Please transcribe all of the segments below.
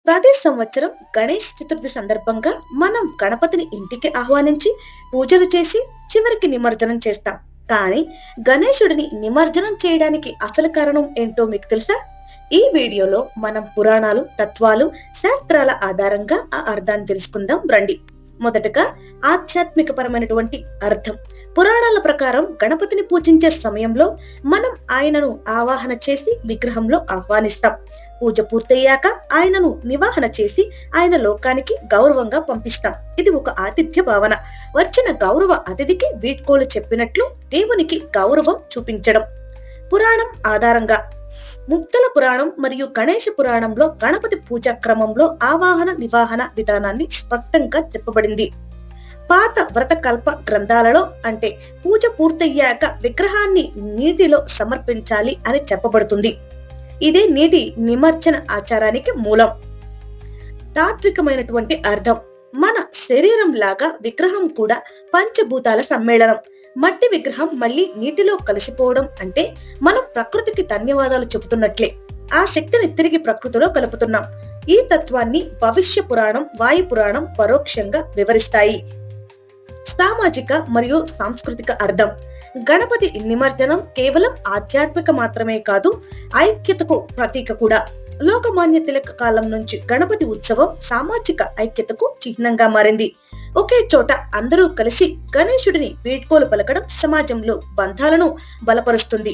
ప్రతి సంవత్సరం గణేష్ చతుర్థి సందర్భంగా మనం గణపతిని ఇంటికి ఆహ్వానించి పూజలు చేసి చివరికి నిమజ్జనం చేస్తాం. కానీ గణేశుడిని నిమజ్జనం చేయడానికి అసలు కారణం ఏంటో మీకు తెలుసా? ఈ వీడియోలో మనం పురాణాలు, తత్వాలు, శాస్త్రాల ఆధారంగా ఆ అర్థాన్ని తెలుసుకుందాం రండి. మొదటగా ఆధ్యాత్మిక పరమైనటువంటి అర్థం. పురాణాల ప్రకారం గణపతిని పూజించే సమయంలో మనం ఆయనను ఆవాహన చేసి విగ్రహంలో ఆహ్వానిస్తాం. పూజ పూర్తయ్యాక ఆయనను నివాహన చేసి ఆయన లోకానికి గౌరవంగా పంపిస్తాం. ఇది ఒక ఆతిథ్య భావన. వచ్చిన గౌరవ అతిథికి వీడ్కోలు చెప్పినట్లు దేవునికి గౌరవం చూపించడం. పురాణం ఆధారంగా ముక్తల పురాణం మరియు గణేష పురాణంలో గణపతి పూజా క్రమంలో ఆవాహన నివాహన విధానాన్ని స్పష్టంగా చెప్పబడింది. పాత వ్రతకల్ప గ్రంథాలలో అంటే పూజ పూర్తయ్యాక విగ్రహాన్ని నీటిలో సమర్పించాలి అని చెప్పబడుతుంది. ఇదే నీటి నిమజ్జన ఆచారానికి మూలం. తాత్వికమైనటువంటి అర్థం. మన శరీరం లాగా విగ్రహం కూడా పంచభూతాల సమ్మేళనం. మట్టి విగ్రహం మళ్ళీ నీటిలో కలిసిపోవడం అంటే మనం ప్రకృతికి ధన్యవాదాలు చెబుతున్నట్లే. ఆ శక్తిని తిరిగి ప్రకృతిలో కలుపుతున్నాం. ఈ తత్వాన్ని భవిష్య పురాణం, వాయు పురాణం పరోక్షంగా వివరిస్తాయి. సామాజిక మరియు సాంస్కృతిక అర్థం. గణపతి నిమజ్జనం కేవలం ఆధ్యాత్మిక మాత్రమే కాదు, ఐక్యతకు ప్రతీక కూడా. లోకమాన్య తిలక కాలం నుంచి గణపతి ఉత్సవం సామాజిక ఐక్యతకు చిహ్నంగా మారింది. ఒకే చోట అందరూ కలిసి గణేశుడిని వీడ్కోలు పలకడం సమాజంలో బంధాలను బలపరుస్తుంది.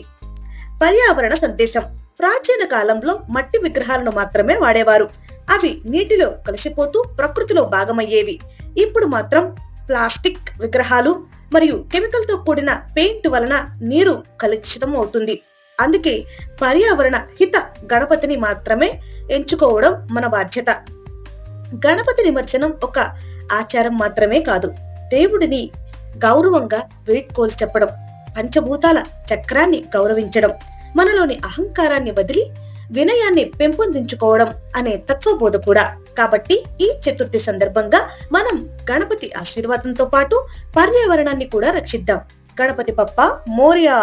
పర్యావరణ సందేశం. ప్రాచీన కాలంలో మట్టి విగ్రహాలను మాత్రమే వాడేవారు. అవి నీటిలో కలిసిపోతూ ప్రకృతిలో భాగమయ్యేవి. ఇప్పుడు మాత్రం ప్లాస్టిక్ విగ్రహాలు మరియు కెమికల్ తో కూడిన పెయింట్ వలన నీరు కలుషితం అవుతుంది. అందుకే పర్యావరణ హిత గణపతిని మాత్రమే ఎంచుకోవడం మన బాధ్యత. గణపతి నిమజ్జనం ఒక ఆచారం మాత్రమే కాదు, దేవుడిని గౌరవంగా వీడ్కోలు చెప్పడం, పంచభూతాల చక్రాన్ని గౌరవించడం, మనలోని అహంకారాన్ని వదిలి వినయాన్ని పెంపొందించుకోవడం అనే తత్వబోధ కూడా. కాబట్టి ఈ చతుర్థి సందర్భంగా మనం గణపతి ఆశీర్వాదంతో పాటు పర్యావరణాన్ని కూడా రక్షిద్దాం. గణపతి బప్పా మోరియా.